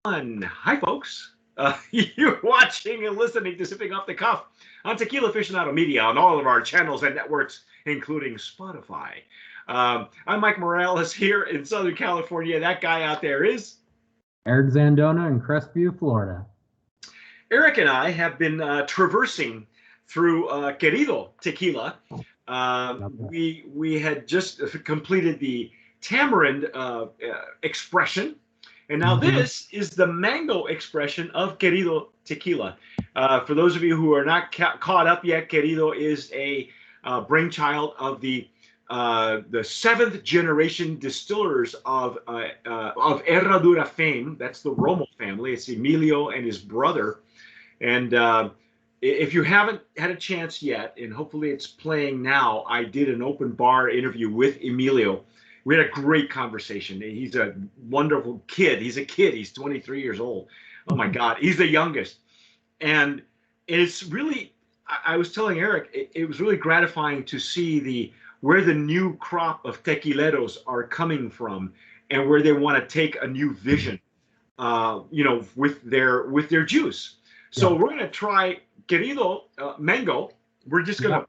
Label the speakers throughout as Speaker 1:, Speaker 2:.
Speaker 1: Hi, folks. You're watching and listening to Sipping Off the Cuff on Tequila Aficionado Media on all of our channels and networks, including Spotify. I'm Mike Morales here in Southern California. That guy out there is
Speaker 2: Eric Zandona in Crestview, Florida.
Speaker 1: Eric and I have been traversing through Querido Tequila. We had just completed the tamarind expression. And now this is the mango expression of Querido Tequila. For those of you who are not caught up yet, Querido is a brainchild of the seventh generation distillers of Herradura fame. That's the Romo family. It's Emilio and his brother. And if you haven't had a chance yet, and hopefully it's playing now, I did an open bar interview with Emilio. We had a great conversation. He's a wonderful kid. He's a kid. He's 23 years old. Oh, my God. He's the youngest. And it's really, I was telling Eric, it was really gratifying to see where the new crop of tequileros are coming from and where they want to take a new vision, with their juice. So we're going to try Querido mango. We're just gonna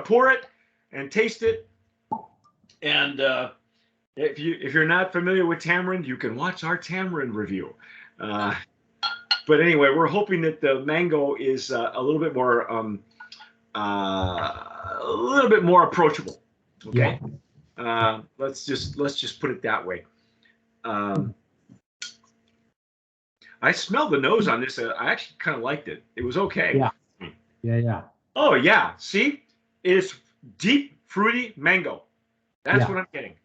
Speaker 1: pour it and taste it. And if you're not familiar with tamarind, you can watch our tamarind review. But anyway, we're hoping that the mango is a little bit more approachable. Okay. Yeah. Let's just put it that way. I smelled the nose on this. I actually kind of liked it. It was okay.
Speaker 2: Yeah.
Speaker 1: Oh yeah. See, it's deep fruity mango. That's what I'm getting.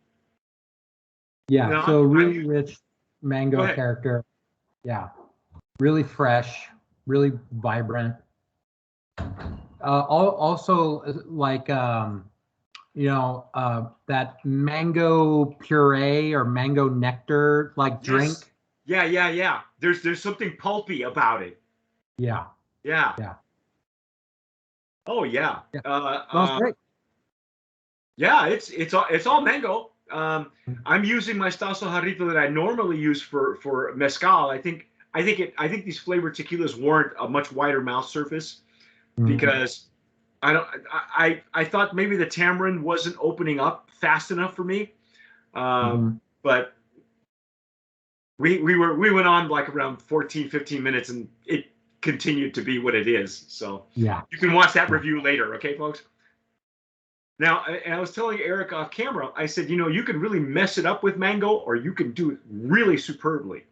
Speaker 2: Yeah, no, so really rich mango character. Yeah, really fresh, really vibrant. Also, like, that mango puree or mango nectar like drink.
Speaker 1: Yeah. There's something pulpy about it.
Speaker 2: Yeah.
Speaker 1: Oh yeah.
Speaker 2: Smells great.
Speaker 1: Yeah, it's all mango. I'm using my Stasso Jarrito that I normally use for mezcal. I think these flavored tequilas warrant a much wider mouth surface because I thought maybe the tamarind wasn't opening up fast enough for me, but we went on like around 14-15 minutes and it continued to be what it is. So you can watch that review later, okay, folks? Now, and I was telling Eric off camera, I said, you can really mess it up with mango or you can do it really superbly.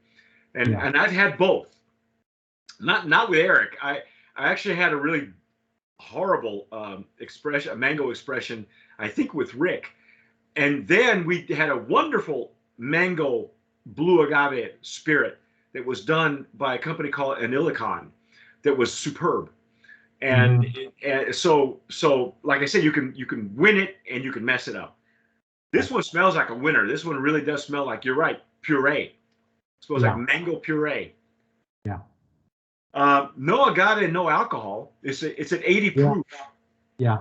Speaker 1: And I've had both. Not with Eric. I actually had a really horrible expression, a mango expression, I think with Rick. And then we had a wonderful mango blue agave spirit that was done by a company called Anilicon that was superb. And, so like I said, you can win it and you can mess it up. This one smells like a winner. This one really does smell like, you're right, puree. It smells like mango puree.
Speaker 2: Yeah.
Speaker 1: No agave, no alcohol. It's at 80 proof.
Speaker 2: Yeah.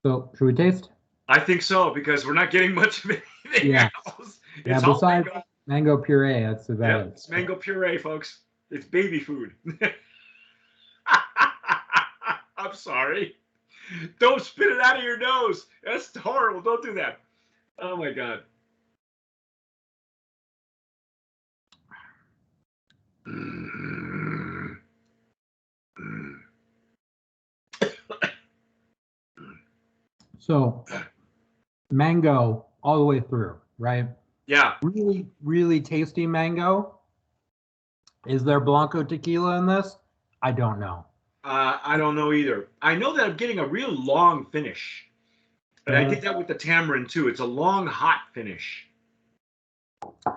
Speaker 2: So should we taste?
Speaker 1: I think so, because we're not getting much of anything else. It's
Speaker 2: all besides mango puree, that's about it.
Speaker 1: It's mango puree, folks. It's baby food. I'm sorry. Don't spit it out of your nose. That's horrible. Don't do that. Oh my God.
Speaker 2: So, mango all the way through, right?
Speaker 1: Yeah.
Speaker 2: Really, really tasty mango. Is there Blanco tequila in this? I don't know.
Speaker 1: I don't know either. I know that I'm getting a real long finish. And I think that with the tamarind too. It's a long, hot finish.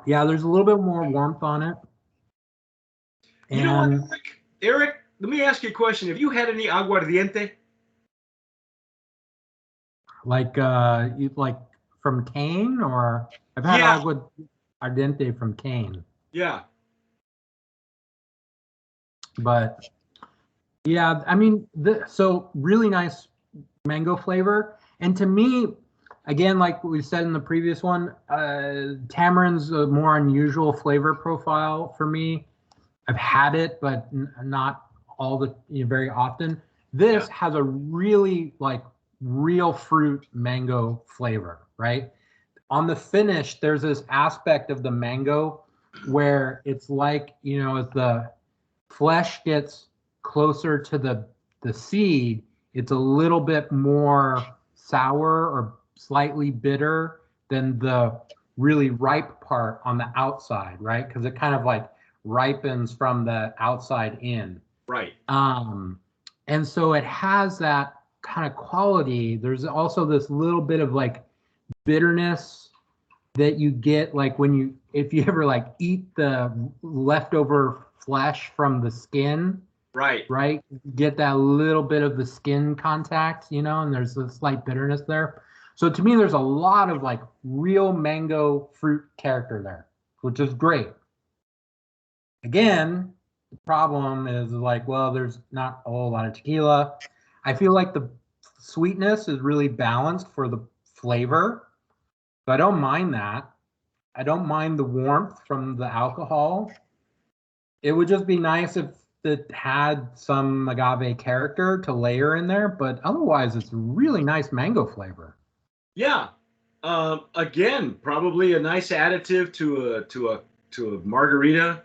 Speaker 2: Yeah, there's a little bit more warmth on it.
Speaker 1: And you know what, Eric? Let me ask you a question. Have you had any aguardiente?
Speaker 2: Like from cane, or I've had aguardiente from cane.
Speaker 1: Yeah.
Speaker 2: But yeah, I mean, so really nice mango flavor. And to me, again, like we said in the previous one, tamarind's a more unusual flavor profile for me. I've had it, but not all the very often. This has a really like real fruit mango flavor, right? On the finish, there's this aspect of the mango where it's like, as the flesh gets closer to the seed, it's a little bit more sour or slightly bitter than the really ripe part on the outside, right? Because it kind of like ripens from the outside in.
Speaker 1: Right.
Speaker 2: And so it has that kind of quality. There's also this little bit of like bitterness that you get like if you ever like eat the leftover flesh from the skin,
Speaker 1: right,
Speaker 2: get that little bit of the skin contact, and there's a slight bitterness there. So to me, there's a lot of like real mango fruit character there, which is great. Again, the problem is like, well, there's not a whole lot of tequila. I feel like the sweetness is really balanced for the flavor. So I don't mind that. I don't mind the warmth from the alcohol. It would just be nice if it had some agave character to layer in there, but otherwise it's really nice mango flavor.
Speaker 1: Yeah. Again, probably a nice additive to a margarita.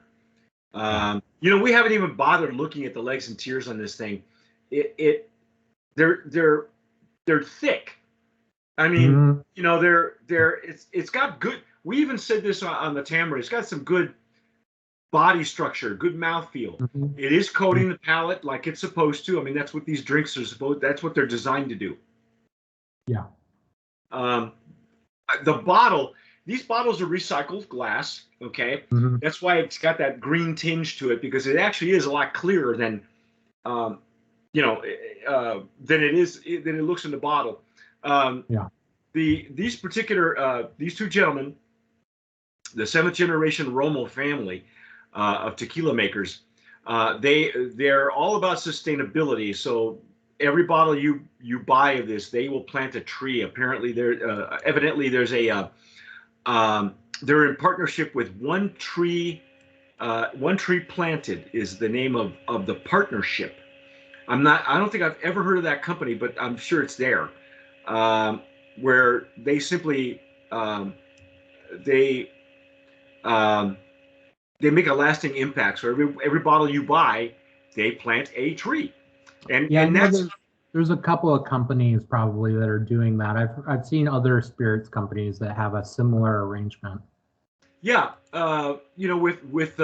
Speaker 1: We haven't even bothered looking at the legs and tiers on this thing. They're thick. I mean, it's got good. We even said this on the Tamarind. It's got some good body structure, good mouthfeel. It is coating the palate like it's supposed to. I mean, that's what these drinks are supposed. That's what they're designed to do.
Speaker 2: Yeah.
Speaker 1: The bottle. These bottles are recycled glass. Okay. That's why it's got that green tinge to it, because it actually is a lot clearer than, than it looks in the bottle. These two gentlemen, the 7th generation Romo family of tequila makers, they're all about sustainability. So every bottle you buy of this, they will plant a tree. Apparently, evidently there's they're in partnership with One Tree Planted is the name of the partnership. I don't think I've ever heard of that company, but I'm sure it's there. Where they simply they make a lasting impact. So every bottle you buy, they plant a tree, and
Speaker 2: there's a couple of companies probably that are doing that. I've seen other spirits companies that have a similar arrangement.
Speaker 1: Yeah, with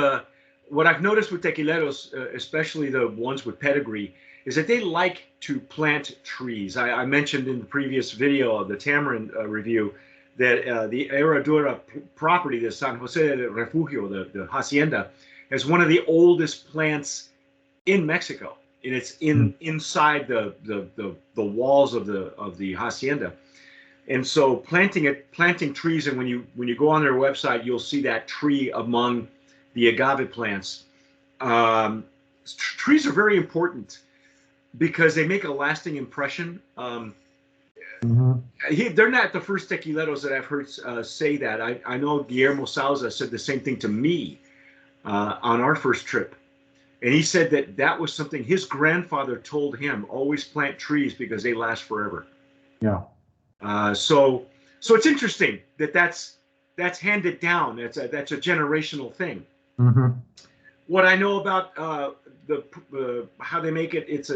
Speaker 1: what I've noticed with tequileros, especially the ones with pedigree, is that they like to plant trees. I mentioned in the previous video of the Tamarind review that the Herradura property, the San Jose de Refugio, the hacienda, is one of the oldest plants in Mexico, and it's inside the walls of the hacienda. And so planting trees, and when you go on their website, you'll see that tree among the agave plants. Trees are very important because they make a lasting impression. They're not the first tequileros that I've heard say that. I know Guillermo Souza said the same thing to me on our first trip. And he said that was something his grandfather told him, always plant trees because they last forever.
Speaker 2: Yeah.
Speaker 1: So it's interesting that's handed down. That's a generational thing. What I know about how they make it, it's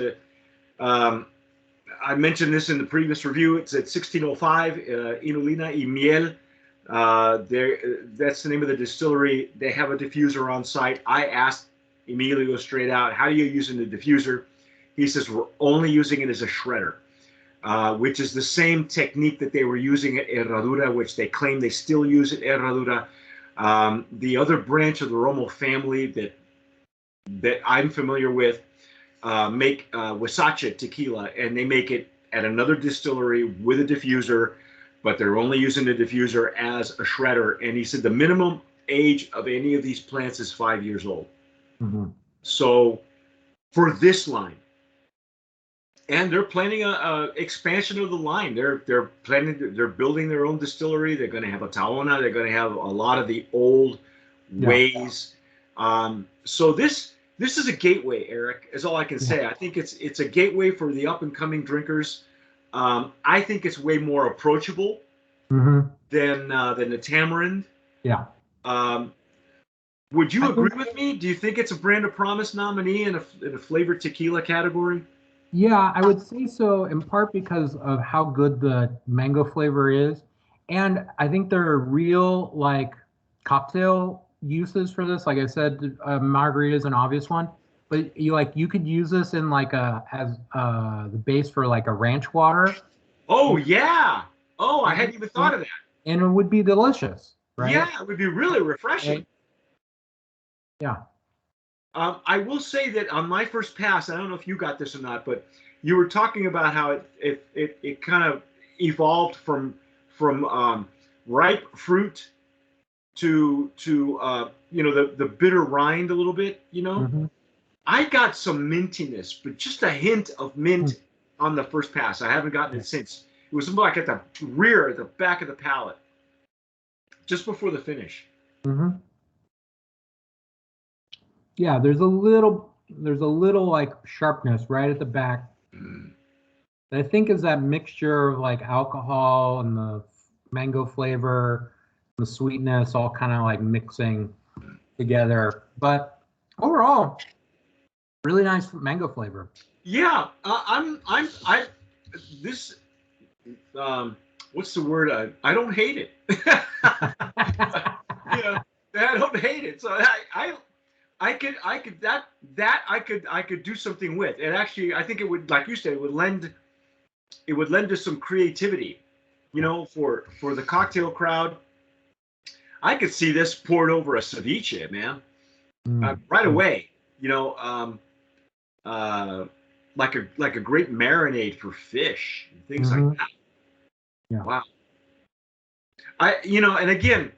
Speaker 1: I mentioned this in the previous review. It's at 1605 Inulina y Miel. That's the name of the distillery. They have a diffuser on site. I asked Emilio straight out, how are you using the diffuser? He says, we're only using it as a shredder, which is the same technique that they were using at Herradura, which they claim they still use at Herradura. The other branch of the Romo family that I'm familiar with make Huasache tequila, and they make it at another distillery with a diffuser, but they're only using the diffuser as a shredder. And he said the minimum age of any of these plants is 5 years old. So for this line, and they're planning a expansion of the line. They're building their own distillery. They're going to have a Taona. They're going to have a lot of the old ways. So this is a gateway, Eric. Is all I can say. I think it's a gateway for the up and coming drinkers. I think it's way more approachable than the Tamarind.
Speaker 2: Yeah.
Speaker 1: Would you agree with me? Do you think it's a Brand of Promise nominee in a flavored tequila category?
Speaker 2: Yeah, I would say so, in part because of how good the mango flavor is. And I think there are real like cocktail uses for this. Like I said, margarita is an obvious one, but you could use this in like as the base for like a ranch water.
Speaker 1: Oh yeah. Oh, I hadn't even thought of that.
Speaker 2: And it would be delicious, right?
Speaker 1: Yeah, it would be really refreshing.
Speaker 2: Yeah.
Speaker 1: I will say that on my first pass, I don't know if you got this or not, but you were talking about how it kind of evolved from ripe fruit to the bitter rind a little bit. I got some mintiness, but just a hint of mint on the first pass. I haven't gotten it since. It was like at the back of the palate, just before the finish.
Speaker 2: Yeah, there's a little like sharpness right at the back. I think is that mixture of like alcohol and the mango flavor, the sweetness, all kind of like mixing together. But overall, really nice mango flavor.
Speaker 1: Yeah, this what's the word? I don't hate it. I don't hate it. So I could do something with. And actually, I think it would, like you said, it would lend to some creativity, for the cocktail crowd. I could see this poured over a ceviche, man, right away. Like a great marinade for fish and things like that.
Speaker 2: Yeah.
Speaker 1: Wow. And again,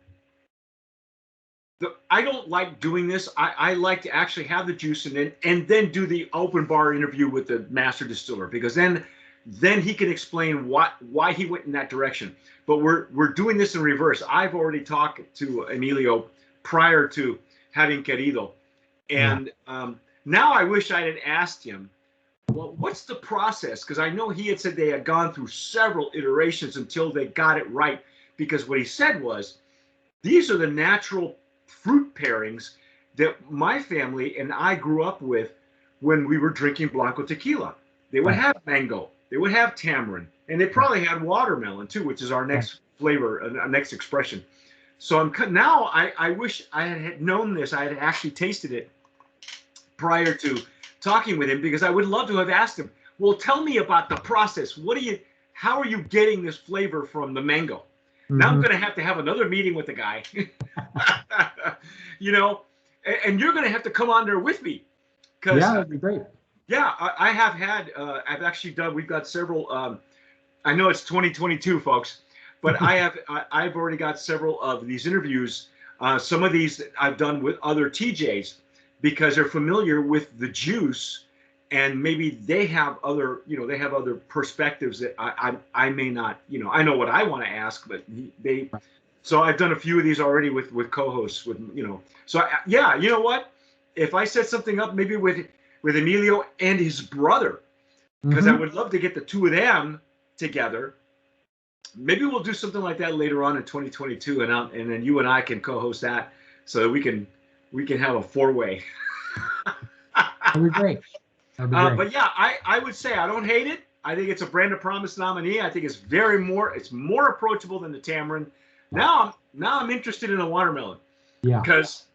Speaker 1: I don't like doing this. I like to actually have the juice and then do the open bar interview with the master distiller, because then he can explain why he went in that direction. But we're doing this in reverse. I've already talked to Emilio prior to having Querido, and now I wish I had asked him, well, what's the process? Because I know he had said they had gone through several iterations until they got it right. Because what he said was, these are the natural fruit pairings that my family and I grew up with when we were drinking Blanco tequila. They would have mango, they would have tamarind, and they probably had watermelon too, which is our next flavor, our next expression. So now I wish I had known this. I had actually tasted it prior to talking with him, because I would love to have asked him, well, tell me about the process. How are you getting this flavor from the mango? Now I'm going to have another meeting with the guy, and you're going to have to come on there with me.
Speaker 2: Yeah, that'd be great.
Speaker 1: Yeah, I have had, I've actually done, we've got several, I know it's 2022, folks, but I've already got several of these interviews. Some of these I've done with other TJs, because they're familiar with the juice, and maybe they have other perspectives that I may not, I know what I want to ask, but so I've done a few of these already with co-hosts so you know what, if I set something up maybe with Emilio and his brother, because I would love to get the two of them together. Maybe we'll do something like that later on in 2022, and then you and I can co-host that, so that we can have a four-way.
Speaker 2: That'd be great.
Speaker 1: But yeah, I would say I don't hate it. I think it's a Brand of Promise nominee. I think it's it's more approachable than the tamarind. Now I'm interested in a watermelon.
Speaker 2: Yeah.
Speaker 1: Because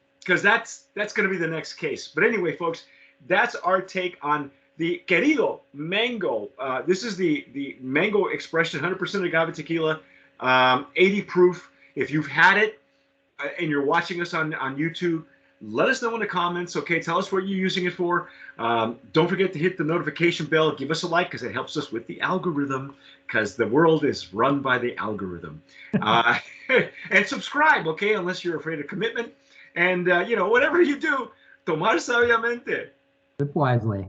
Speaker 1: that's going to be the next case. But anyway, folks, that's our take on the Querido Mango. This is the mango expression, 100% agave tequila, 80 proof. If you've had it and you're watching us on YouTube, let us know in the comments. Okay, tell us what you're using it for. Don't forget to hit the notification bell. Give us a like, because it helps us with the algorithm, because the world is run by the algorithm. And subscribe, okay, unless you're afraid of commitment. And, whatever you do, tomar sabiamente.
Speaker 2: Sip wisely.